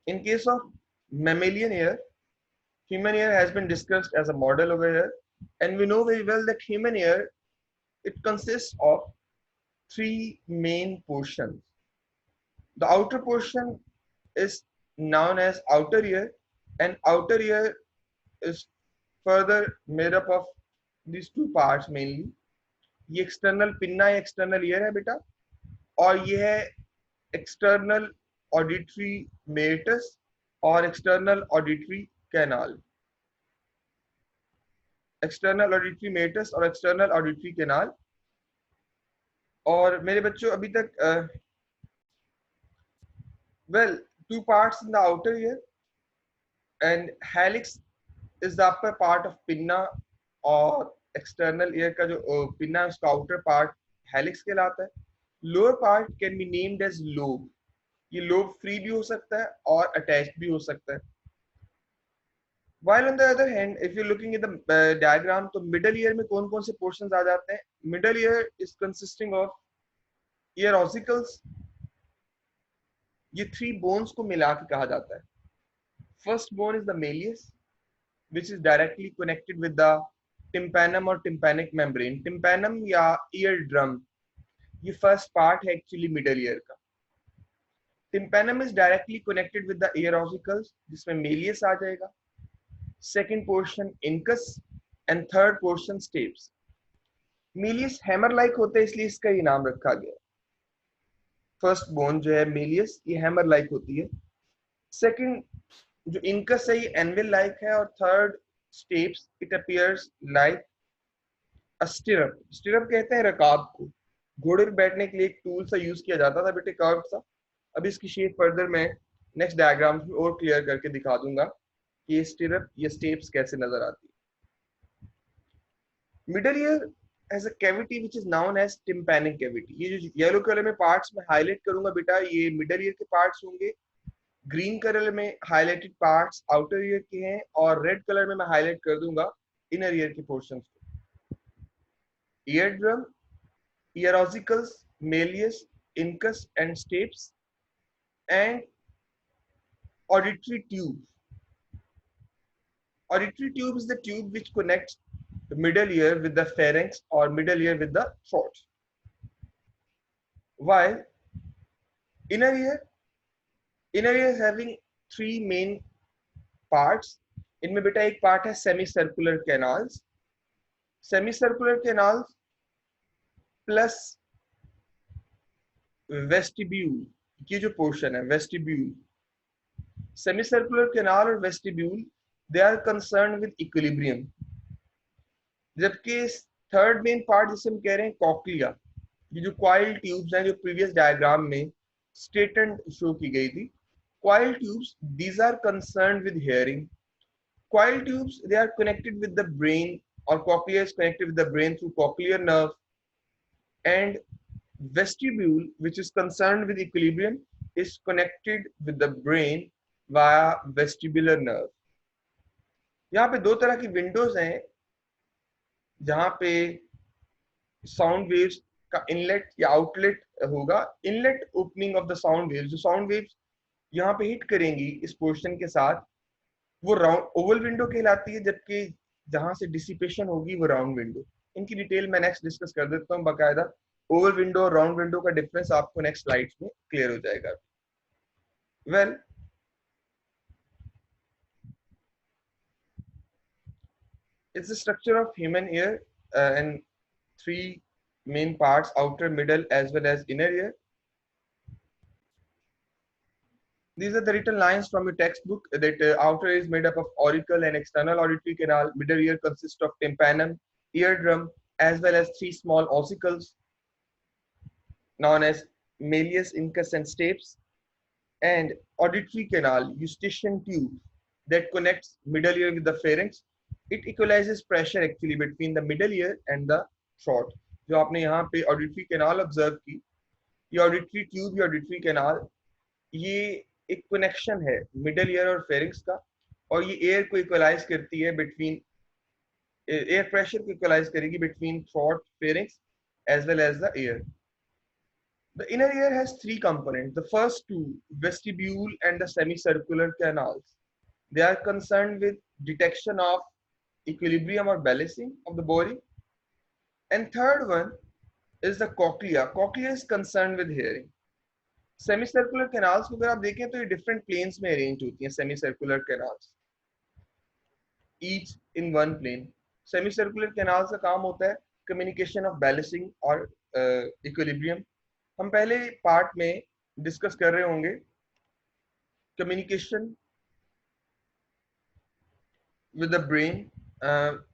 In case of mammalian ear, human ear has been discussed as a model over here, and we know very well that human ear, it consists of three main portions. The outer portion is known as outer ear, and outer ear is further made up of these two parts mainly. ये external pinna या external ear है बेटा, और ये है external auditory meatus और external auditory canal. External auditory meatus और external auditory canal. और मेरे बच्चों अभी तक well, two parts in the outer ear, and helix is the upper part of pinna, और external ear का जो pinna है उसका outer part helix कहलाता है। Lower part can be named as lobe. ये lobe free भी हो सकता है और attached भी हो सकता है। While on the other hand, if you're looking at the diagram, तो middle ear में कौन कौन से portions आ जाते हैं? Middle ear is consisting of ear ossicles. ये three bones को मिला के कहा जाता है। First bone is the malleus, which is directly connected with the tympanum or tympanic membrane. Tympanum या eardrum, ये first part है actually middle ear का। Tympanum is directly connected with the ear ossicles, जिसमें malleus आ जाएगा। Second portion incus and third portion stapes. Malleus hammer like होते हैं इसलिए इसका ये नाम रखा गया। First bone जो है malleus, ये hammer like होती है। Second जो incus है ये anvil like है, और third stapes, it appears like a stirrup. Stirrup कहते हैं रकाब को। घोड़े पे बैठने के लिए एक टूल सा यूज किया जाता था बेटे, कर्व सा। अब इसकी शेप फर्दर मैं नेक्स्ट डायग्राम में और क्लियर करके दिखा दूंगा कि ये स्टिरअप, ये स्टेप्स कैसे नजर आती है। Middle ear has a cavity which is known as tympanic cavity. ये जो येलो कलर में पार्ट्स में हाईलाइट करूंगा बेटा, ये मिडल ईयर के पार्ट्स होंगे। ग्रीन कलर में हाईलाइटेड पार्ट्स आउटर ईयर के हैं, और रेड कलर में मैं हाईलाइट कर दूंगा इनर ईयर के पोर्शंस को। Ear drum, ear ossicles, malleus, incus and stapes, and auditory tube. Auditory tube is the tube which connects the middle ear with the pharynx or middle ear with the throat. While inner ear is having three main parts. इनमें बेटा एक part है semicircular canals. Semicircular canals plus vestibule, ये जो portion है vestibule. Semicircular canal और vestibule, they are concerned with equilibrium. जबकि third main part जिसे हम कह रहे हैं कॉक्लिया, ये जो कॉइल ट्यूब्स हैं जो प्रीवियस डायग्राम में स्टेटेंट शो की गई थी, coil tubes, these are concerned with hearing. Coil tubes, they are connected with the brain, or cochlea is connected with the brain through cochlear nerve, and vestibule, which is concerned with equilibrium, is connected with the brain via vestibular nerve. यहाँ पे दो तरह की Windows हैं जहां पे sound waves का inlet या आउटलेट होगा। Inlet opening of the sound waves, जो साउंड वेव्स यहाँ पे हिट करेंगी इस पोर्शन के साथ, वो राउंड ओवल विंडो कहलाती है, जबकि जहां से डिसिपेशन होगी वो राउंड विंडो। इनकी डिटेल मैं नेक्स्ट डिस्कस कर देता हूँ बाकायदा। ओवल विंडो और राउंड विंडो का डिफरेंस आपको नेक्स्ट स्लाइड्स में क्लियर हो जाएगा। Well, it's the structure of human ear and three main parts: outer, middle as well as inner ear. These are the written lines from your textbook that outer is made up of auricle and external auditory canal. Middle ear consists of tympanum, eardrum, as well as three small ossicles known as malleus, incus, and stapes, and auditory canal, eustachian tube that connects middle ear with the pharynx. It equalizes pressure actually between the middle ear and the throat. जो आपने यहाँ पे auditory canal observe की, ये auditory tube या auditory canal, ये एक connection है मिडल ईयर और फेरिंक्स का, और ये एयर को इक्वलाइज करती है बिटवीन, एयर प्रेशर को इक्वलाइज करेगी between throat, pharynx as well as the air. The inner ear has three components. The first two, vestibule and the semicircular canals, they are concerned with detection of equilibrium or balancing of the body. And third one is the cochlea. Cochlea is concerned with hearing. Semicircular canals को अगर आप देखें तो ये different planes में arrange होती हैं. Semicircular canals, each in one plane. Semicircular canals का काम होता है communication of balancing और equilibrium. हम पहले पार्ट में डिस्कस कर रहे होंगे communication with the brain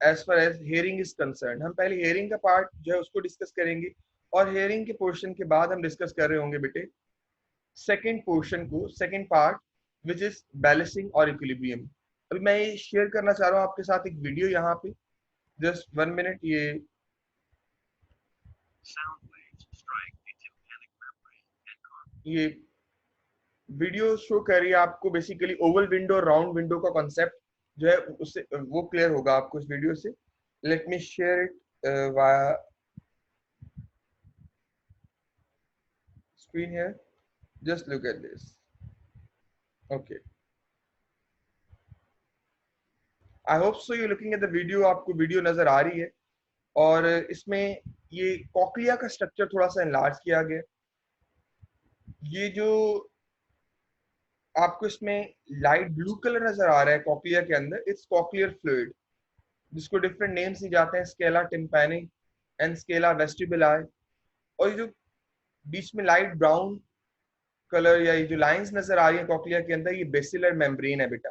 as far as hearing is concern. हम पहले हियरिंग का पार्ट जो है उसको डिस्कस करेंगे और हियरिंग के पोर्शन के बाद हम डिस्कस कर रहे होंगे बेटे सेकंड पोर्शन को, second part which is balancing और इक्विलिब्रियम. अभी मैं ये शेयर करना चाह रहा हूँ आपके साथ एक वीडियो यहाँ पे, जस्ट 1 मिनट. ये वीडियो शो कर रही है आपको बेसिकली ओवल विंडो और राउंड विंडो का कॉन्सेप्ट जो है उससे वो क्लियर होगा आपको इस वीडियो से. Let me share it via screen here. Just look at this. Okay, I hope so you looking at the video. आपको वीडियो नजर आ रही है और इसमें ये कॉक्लिया का स्ट्रक्चर थोड़ा सा एनलार्ज किया गया. ये जो आपको इसमें लाइट ब्लू कलर नजर आ रहा है कॉक्लिया के अंदर, इट्स कॉक्लियर फ्लूइड, जिसको डिफरेंट नेम्स दिए जाते हैं, Scala tympanic and Scala vestibuli. और ये जो बीच में लाइट ब्राउन कलर या ये जो लाइंस नजर आ रही है कॉक्लिया के अंदर, ये बेसिलर मेम्ब्रेन है बेटा.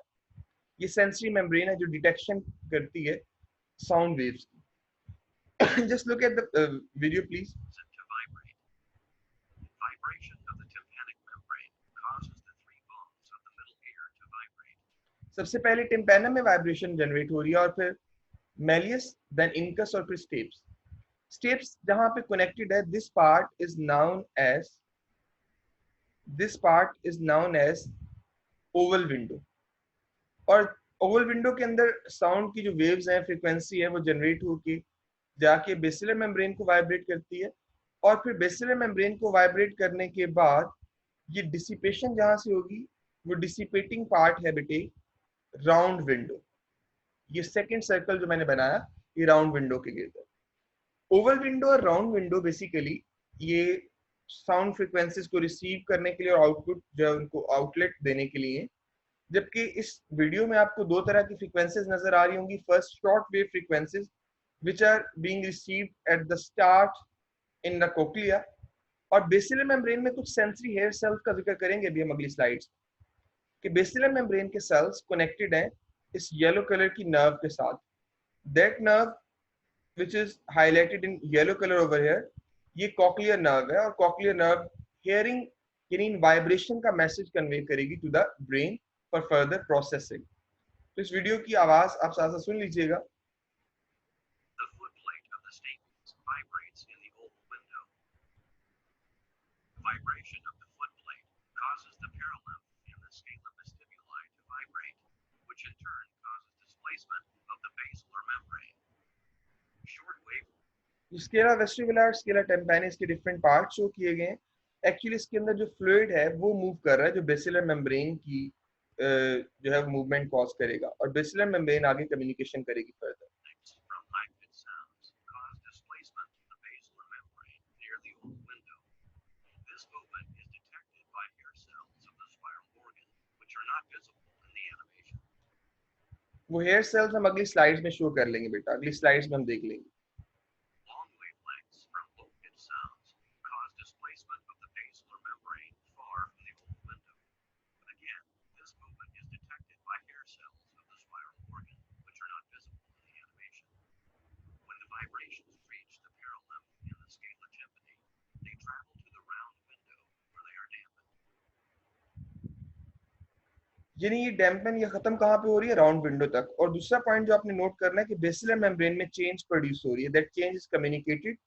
ये सेंसरी मेम्ब्रेन है जो डिटेक्शन करती है साउंड वेव्स की. Just look at the video please. सबसे पहले टिम्पैनम में वाइब्रेशन जनरेट हो रही है और फिर मेलियस, देन इंकस और फिर स्टेप्स. स्टेप्स जहां पे कनेक्टेड है, this part is known as oval window. और ओवल विंडो के अंदर साउंड की जो वेव्स हैं, फ्रीक्वेंसी है, वो जनरेट होके जाके बेसिलर मेम्ब्रेन को वाइब्रेट करती है. और फिर बेसिलर मेम्ब्रेन को वाइब्रेट करने के बाद ये डिसिपेशन जहां से होगी, वो डिसिपेटिंग पार्ट है बेटे राउंड विंडो. ये सेकंड सर्कल जो मैंने बनाया ये राउंड विंडो के गिर्द. ओवल विंडो और राउंड विंडो बेसिकली ये साउंड फ्रीक्वेंसीज को रिसीव करने के लिए और आउटपुट जो है उनको आउटलेट देने के लिए. जबकि इस वीडियो में आपको दो तरह की फ्रीक्वेंसीज नजर आ रही होंगी. First short wave frequencies which are being received at the start in the cochlea. और बेसिलर मेम्ब्रेन में कुछ सेंसरी हेयर सेल्स का जिक्र करेंगे अभी हम अगली स्लाइड्स कि बेसिलर मेम्ब्रेन के सेल्स कनेक्टेड हैं इस येलो कलर की नर्व के साथ. That nerve which is highlighted in yellow color over here, ये कॉक्लियर नर्व है. और कॉक्लियर नर्व हियरिंग यानी वाइब्रेशन का मैसेज कन्वे करेगी to the brain for further processing. तो इस वीडियो की आवाज आप साथ साथ सुन लीजिएगा. Vibration of the foot plate causes the parallel in the scala vestibuli to vibrate, which in turn causes displacement of the basilar membrane. Scala vestibular, scala tympani के different part show किए गए हैं. एक्चुअली इसके अंदर जो fluid है वो move कर रहा है जो बेसिलर मेम्ब्रेन की जो है मूवमेंट कॉज करेगा और बेसिलर मेम्ब्रेन आगे कम्युनिकेशन करेगी फर्दर. वो हेयर सेल्स हम अगली स्लाइड्स में शो कर लेंगे बेटा, अगली स्लाइड्स में हम देख लेंगे. यानी ये डैम्पन ये खत्म कहाँ पे हो रही है, राउंड विंडो तक. और दूसरा पॉइंट जो आपने नोट करना है कि बेसिलर मेम्ब्रेन में चेंज प्रोड्यूस हो रही है. That change is communicated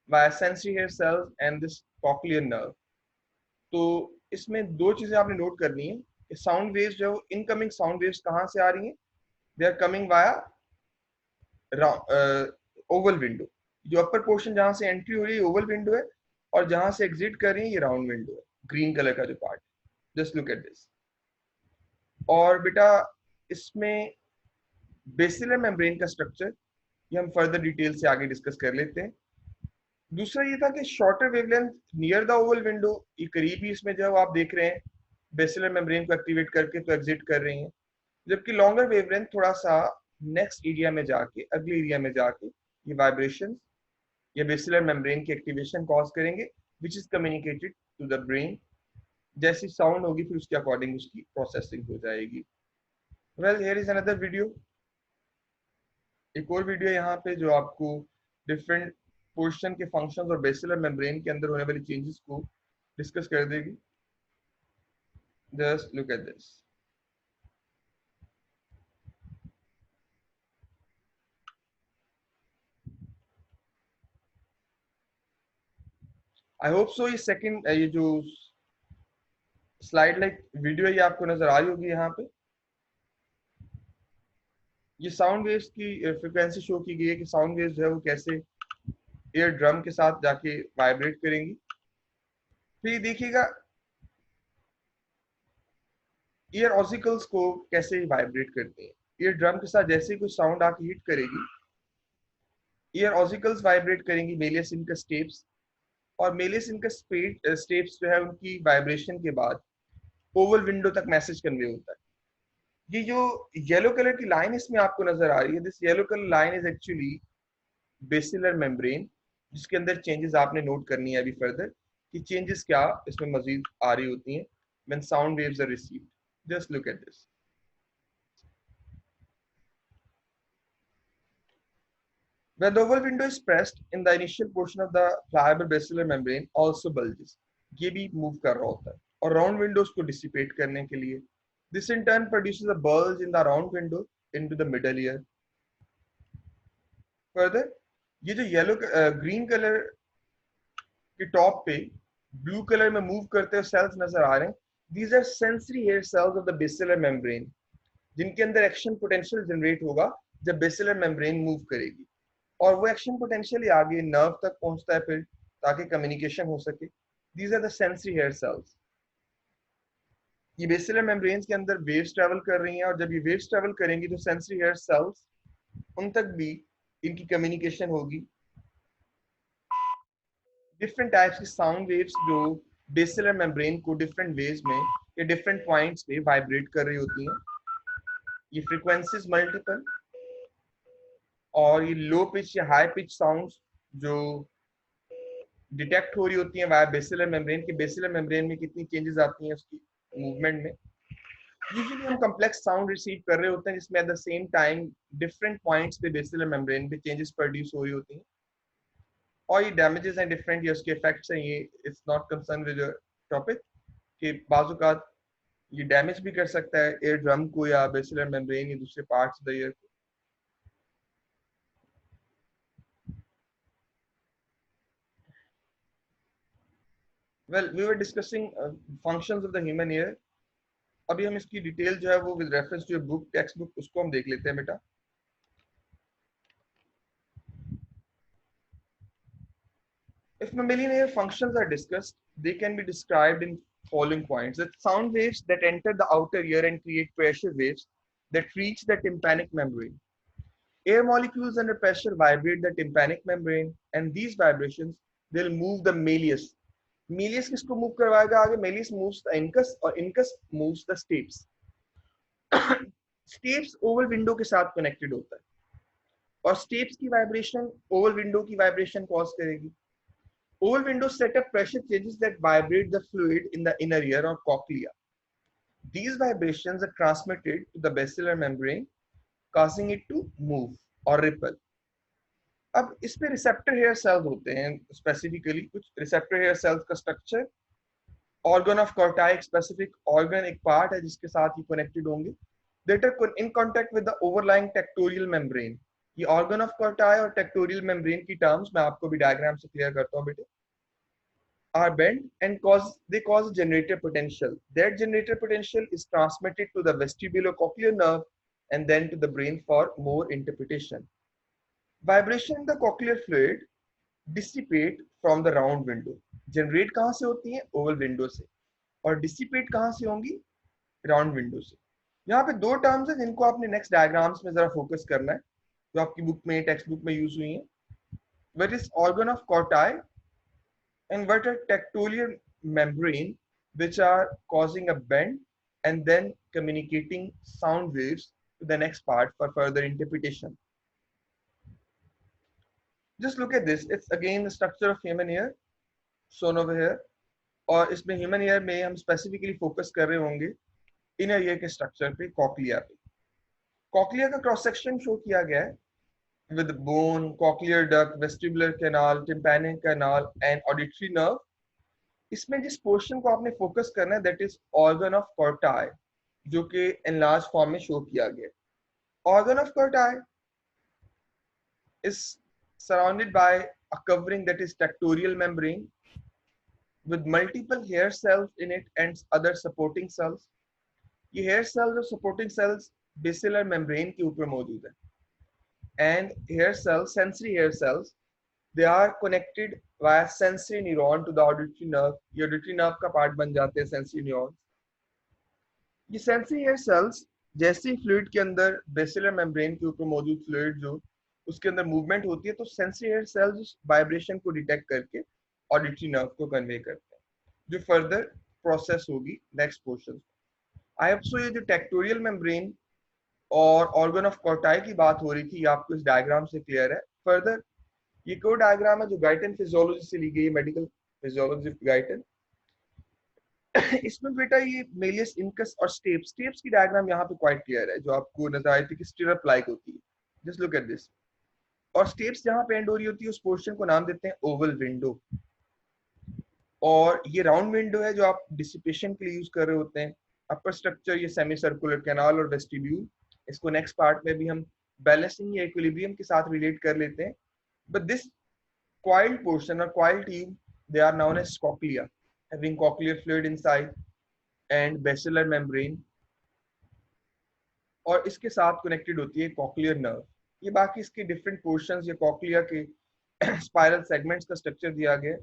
by sensory hair cells and this cochlear nerve. तो इसमें दो चीजें आपने नोट करनी है कि साउंड वेव्स जो इनकमिंग साउंड वेव्स कहाँ से आ रही हैं, they are coming via oval window. जो अपर पोर्शन जहां से एंट्री हो रही है ओवल विंडो है और जहां से एग्जिट कर रही है ये राउंड विंडो है, ग्रीन कलर का जो part. Just look at this. और बेटा इसमें बेसिलर मेम्ब्रेन का स्ट्रक्चर ये हम फर्दर डिटेल से आगे डिस्कस कर लेते हैं। दूसरा ये था कि shorter wavelength near the oval window, ये करीब ही इसमें जो आप देख रहे हैं बेसिलर मेम्ब्रेन को एक्टिवेट करके तो एग्जिट कर रही हैं, जबकि लॉन्गर वेवलेंथ थोड़ा सा नेक्स्ट एरिया में जाके, अगले एरिया में जाके ये वाइब्रेशन या बेसिलर मेम्ब्रेन की एक्टिवेशन कॉज करेंगे, which is communicated to the brain. जैसी साउंड होगी फिर उसके अकॉर्डिंग उसकी प्रोसेसिंग हो जाएगी। Well here is another video, एक और वीडियो यहाँ पे जो आपको डिफरेंट पोर्शन के फंक्शंस और बेसिलर मेम्ब्रेन के अंदर होने वाली चेंजेस को डिस्कस कर देगी। Just look at this. I hope so ये सेकंड ये जो स्लाइड लाइक वीडियो ये आपको नजर आ रही होगी। यहाँ पे ये साउंड वेव्स की फ्रिक्वेंसी शो की गई है कि साउंड वेव्स जो है वो कैसे एयर ड्रम के साथ जाके वाइब्रेट करेंगी। फिर देखिएगा ईयर ऑसिकल्स को कैसे वाइब्रेट करते हैं। ईयर ड्रम के साथ जैसे ही कोई साउंड आके हिट करेगी, ईयर ऑसिकल्स वाइब्रेट करेंगी, मेलियस इनकस स्टेप्स, और मेलियस इनकस स्टेप्स जो है उनकी वाइब्रेशन के बाद ओवल विंडो तक मैसेज कन्वे होता है। ये जो येलो कलर की लाइन इसमें आपको नजर आ रही है, this yellow colour line is actually basilar membrane, जिसके अंदर चेंजेस आपने नोट करनी है अभी फर्दर कि चेंजेस क्या इसमें मजीद आ रही होती हैं when sound waves are received. Just look at this. When the oval window is pressed in the initial portion of the pliable basilar membrane also bulges, ये भी मूव कर रहा होता है और राउंड विंडोज को डिसिपेट करने के लिए this in turn produces a bulge in the round window into the middle ear. Further, ये जो येलो ग्रीन कलर के टॉप पे ब्लू कलर में मूव करते हुए सेल्स नजर आ रहे हैं, these are sensory hair cells of the basilar membrane, जिनके अंदर एक्शन पोटेंशियल जनरेट होगा जब बेसिलर मेम्ब्रेन मूव करेगी, और वो एक्शन पोटेंशियल आगे नर्व तक पहुंचता है फिर ताकि कम्युनिकेशन हो सके। These are the sensory hair cells. ये बेसिलर मेम्ब्रेन के अंदर वेव्स ट्रेवल कर रही हैं, और जब ये वेव्स ट्रेवल करेंगी तो सेंसरी हेयर सेल्स उन तक भी इनकी कम्युनिकेशन होगी। डिफरेंट टाइप्स की साउंड वेव्स जो बेसिलर मेम्ब्रेन को डिफरेंट वेज में या डिफरेंट पॉइंट्स पे वाइब्रेट कर रही होती हैं। ये फ्रीक्वेंसीज मल्टीपल और ये लो पिच या हाई पिच साउंड्स जो डिटेक्ट हो रही होती हैं वाया बेसिलर मेम्ब्रेन की। बेसिलर मेम्ब्रेन में कितनी चेंजेस आती हैं उसकी मूवमेंट में। यूजुअली हम कॉम्प्लेक्स साउंड रिसीव कर रहे होते हैं जिसमें at the same time different points पे बेसिलर मेम्ब्रेन पे चेंजेस प्रोड्यूस हो रही होती हैं, और ये डैमेजेस हैं डिफरेंट, ये उसके इफेक्ट्स हैं। ये it's not concern with topic कि बाजुकात ये डैमेज भी कर सकता है एयर ड्रम को या बेसिलर मेम्ब्रेन या दूसरे पार्ट्स ऑफ द ईयर को। Well we were discussing functions of the human ear. अभी हम इसकी डिटेल जो है वो with reference to book, textbook, उसको हम देख लेते हैं बेटा। If mammalian ear functions are discussed, they can be described in following points: that sound waves that enter the outer ear and create pressure waves that reach the tympanic membrane. Air molecules under pressure vibrate the tympanic membrane, and these vibrations will move the malleus. Malleus किसको move करवाएगा आगे? Malleus moves the incus और incus moves the stapes. Stapes oval window के साथ connected होता है, और stapes की vibration oval window की vibration cause करेगी. Oval windows set up pressure changes that vibrate the fluid in the inner ear or cochlea. These vibrations are transmitted to the basilar membrane, causing it to move or ripple. अब इस पे receptor hair sales होते हैं, specifically कुछ receptor hair cells का structure. Organ of Corti, specific organ एक part है जिसके साथ ये कनेक्टेड होंगे, that are in contact with the overlying tectorial membrane. ये ऑर्गन ऑफ कॉर्टाई और टेक्टोरियल मेम्ब्रेन की टर्म्स मैं आपको भी डायग्राम से क्लियर करता हूँ बेटे। Are bent and they cause generator potential. That generator potential is transmitted to the vestibulocochlear nerve and then to the brain for more interpretation. Vibration in the cochlear fluid dissipate from the round window. Generate कहाँ से होती हैं? Oval window से। और dissipate कहाँ से होंगी? Round window से। यहाँ पे दो टर्म्स है जिनको आपने नेक्स्ट डायग्राम्स में जरा फोकस करना है, जो आपकी बुक में, टेक्स्ट बुक में यूज हुई है। What is organ of Corti and what are tectonial membrane which are causing a bend and then communicating sound waves to the next part for further interpretation. Just look at this. It's again the structure of human ear shown over here. और इसमें human ear में हम specifically focus कर रहे होंगे inner ear के structure पे, cochlea पे। कॉक्लिया का क्रॉस सेक्शन शो किया गया है with bone, cochlear duct, vestibular canal, tympanic canal and auditory nerve. इसमें जिस पोर्शन को आपने फोकस करना है that is organ of Corti, जो कि एनलार्ज फॉर्म में शो किया गया। Organ of Corti is surrounded by a covering that is tectorial membrane with multiple hair cells in it and other supporting cells. ये hair cells और supporting cells basilar membrane के ऊपर मौजूद है। And hair cells, sensory hair cells, they are connected via sensory neuron to the auditory nerve. ये auditory nerve का part बन जाते हैं sensory neurons। ये sensory hair cells जैसे ही fluid के अंदर basilar membrane के ऊपर मौजूद fluid जो उसके अंदर मूवमेंट होती है, तो सेंसरी हेयर सेल्स वाइब्रेशन को डिटेक्ट करके ऑडिटरी नर्व को कन्वे करते हैं, जो फर्दर प्रोसेस होगी नेक्स्ट पोर्शन। आई होप सो ये जो टेक्टोरियल मेम्ब्रेन और ऑर्गन ऑफ कॉर्टाई की बात हो रही थी, ये आपको इस डायग्राम से क्लियर है। फर्दर ये कोई डायग्राम है जो गाइटन फिजियोलॉजी से ली गई है, मेडिकल फिजियोलॉजी ऑफ गाइटन। इसमें बेटा ये मेलियस इनकस और स्टेप्स की डायग्राम यहाँ पे क्वाइट क्लियर है, जो आपको नजर आई थी कि स्टिरअप लाइक होती है। Just look at this. और स्टेप्स जहां पे एंड हो रही होती है उस पोर्शन को नाम देते हैं ओवल विंडो। और ये राउंड विंडो है जो आप डिसिपेशन के लिए यूज कर रहे होते हैं। अपर स्ट्रक्चर ये सेमी सर्कुलर कैनाल और वेस्टिब्यूल, इसको नेक्स्ट पार्ट में भी हम बैलेंसिंग या इक्विलिब्रियम के साथ रिलेट कर लेते हैं। But this coiled portion or coiled tube, they are known as cochlea, having cochlear fluid inside and basilar membrane, और इसके साथ कनेक्टेड होती है कॉक्लियर नर्व। ये बाकी इसके डिफरेंट पोर्शंस या कॉक्लिया के स्पाइरल सेगमेंट्स का स्ट्रक्चर दिया गया।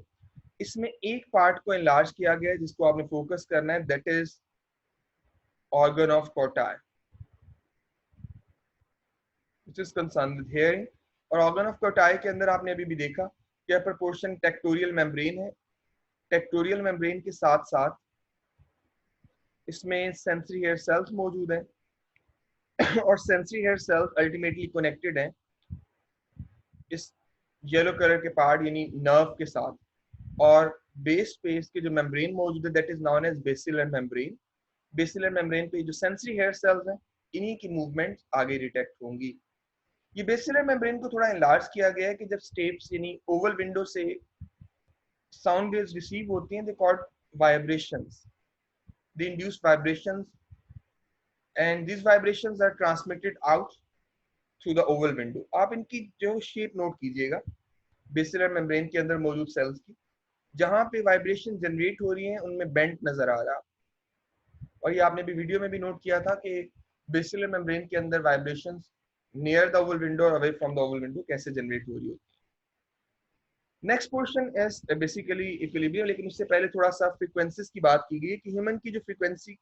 इसमें एक पार्ट को एनलार्ज किया गया है जिसको आपने फोकस करना है, that is organ of Corti which is concerned with hearing. और ऑर्गन ऑफ कॉर्टाई के अंदर आपने अभी भी देखा कि अपर पोर्शन टेक्टोरियल मेम्ब्रेन है। टेक्टोरियल मेम्ब्रेन के साथ साथ इसमें सेंसरी हेयर सेल्स मौजूद हैं और sensory hair cells ultimately connected हैं इस येलो कलर के पार्ट यानी नर्व के साथ। और बेस स्पेस के जो मेम्ब्रेन मौजूद है that is known as basilar membrane. Basilar membrane पे जो सेंसरी हेयर सेल्स हैं इन्हीं की मूवमेंट आगे डिटेक्ट होंगी। ये बेसिलर मेम्ब्रेन को थोड़ा एनलार्ज किया गया है कि जब स्टेप्स यानी ओवल विंडो से साउंड वेव्स रिसीव होती हैं, they called vibrations, they induce vibrations and these vibrations are transmitted out through the oval window। आप इनकी जो शेप नोट कीजिएगा बेसिलर मेम्ब्रेन के अंदर मौजूद सेल्स की, जहां पे वाइब्रेशन जनरेट हो रही हैं उनमें बेंट नजर आ रहा। और ये आपने भी वीडियो में भी नोट किया था कि बेसिलर मेम्ब्रेन के अंदर vibrations near the oval window और away from the oval window कैसे जनरेट हो रही होती है। Next portion is basically equilibrium, लेकिन उससे पहले थोड़ा सा फ्रीक्वेंसीज की बात की गई कि ह्यूमन की जो फ्रीक्वेंसी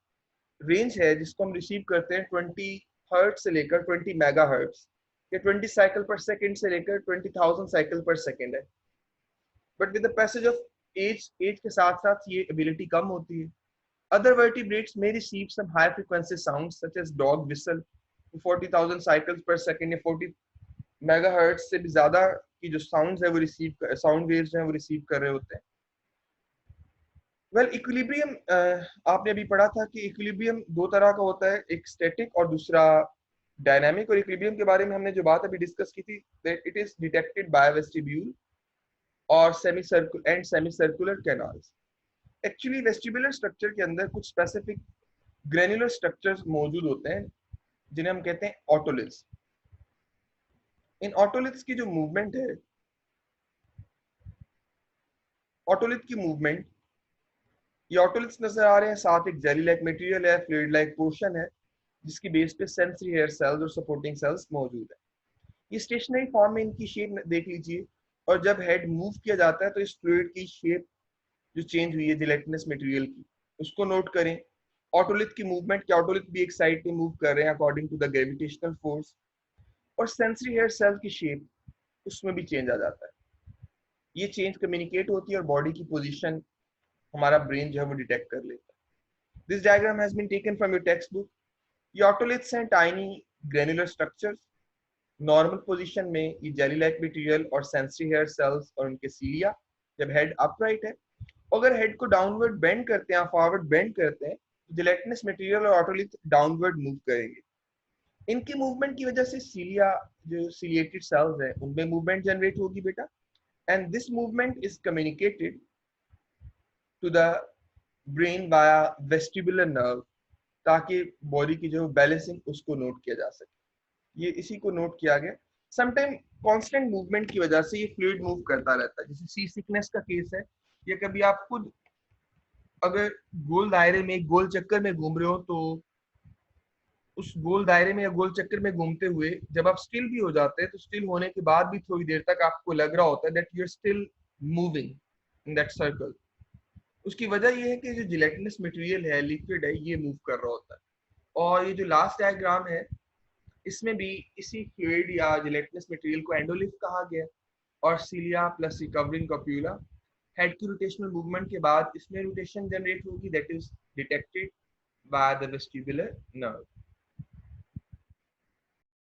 रेंज है जिसको हम रिसीव करते हैं 20 हर्ट्ज से लेकर 20 मेगा हर्ट्ज या 20 साइकिल पर सेकंड से लेकर 20,000 साइकिल पर सेकंड है। But with the passage of age के साथ साथ ये एबिलिटी कम होती है। Other vertebrates may receive some high frequency sounds such as dog whistle 40,000 cycles per second या 40 मेगाहर्ट्ज से भी ज्यादा की जो साउंड्स है वो रिसीव, साउंड वेव्स हैं वो रिसीव कर रहे होते हैं। वेल इक्विलिब्रियम आपने अभी पढ़ा था कि इक्विलिब्रियम दो तरह का होता है, एक स्टैटिक और दूसरा डायनामिक। और इक्विलिब्रियम के बारे में हमने जो बात अभी डिस्कस की थी that it is detected by vestibule और semicircular canals. Actually vestibular structure के अंदर कुछ स्पेसिफिक ग्रेनुलर स्ट्रक्चर्स मौजूद होते हैं जिन्हें हम कहते हैं ऑटोलिथ्स। इन ऑटोलिथ्स की जो मूवमेंट है, ऑटोलिथ की मूवमेंट, ये ऑटोलिथ्स नजर आ रहे हैं, साथ एक जेली लाइक मटेरियल है, फ्लूइड लाइक पोर्शन है जिसकी बेस पे सेंसरी हेयर सेल्स और सपोर्टिंग सेल्स मौजूद है। ये स्टेशनरी फॉर्म में इनकी शेप देख लीजिए, और जब हेड मूव किया जाता है तो इस फ्लूइड की शेप जो चेंज हुई है जिलेटिनस मटेरियल की, उसको नोट करें। ऑटोलिथ की मूवमेंट, क्या ऑटोलिथ भी एक साइड पे मूव कर रहे हैं according to the gravitational force. और सेंसरी हेयर सेल की शेप, उसमें भी चेंज आ जाता है। ये चेंज कम्युनिकेट होती है और बॉडी की पोजीशन हमारा ब्रेन जो है वो डिटेक्ट कर लेता है। This diagram has been taken from your text book. ये ऑटोलिथ्स हैं tiny granular structures. Normal position में ये जेली लाइक मटेरियल और सेंसरी हेयर सेल्स और उनके सीलिया। जब हेड अपराइट है, अगर हेड को डाउनवर्ड बेंड करते हैं, फॉरवर्ड बेंड करते हैं, तो जिलेटिनस मटेरियल और ऑटोलिथ डाउनवर्ड मूव करेंगे। इनकी मूवमेंट की वजह से सीलिया, जो सीलिएटेड सेल्स हैं, उनमें मूवमेंट जनरेट होगी बेटा। And this movement is communicated to the brain via vestibular nerve, ताकि बॉडी की जो बैलेंसिंग उसको नोट किया जा सके। ये इसी को नोट किया गया। समटाइम कांस्टेंट मूवमेंट की वजह से ये फ्लूइड मूव करता रहता है। जैसे सी सिकनेस का केस है, या कभी आप खुद अगर गोल दायरे में, गोल चक्कर में घूम रहे हो, तो उस गोल दायरे में या गोल चक्कर में घूमते हुए जब आप स्टिल भी हो जाते हैं, तो स्टिल होने के बाद भी थोड़ी देर तक आपको लग रहा होता है that you are still moving in that circle. उसकी वजह ये है कि जो जिलेटिनस मटेरियल है, लिक्विड है, ये मूव कर रहा होता है। और ये जो लास्ट डायग्राम है, इसमें भी इसी फ्लूइड या जिलेटिनस मटेरियल को एंडोलिफ कहा गया। और सीलिया प्लस रिकवरिंग कप्यूला, हेड की रोटेशनल मूवमेंट के बाद इसमें रोटेशन जनरेट होगी, that is detected by the vestibular nerve.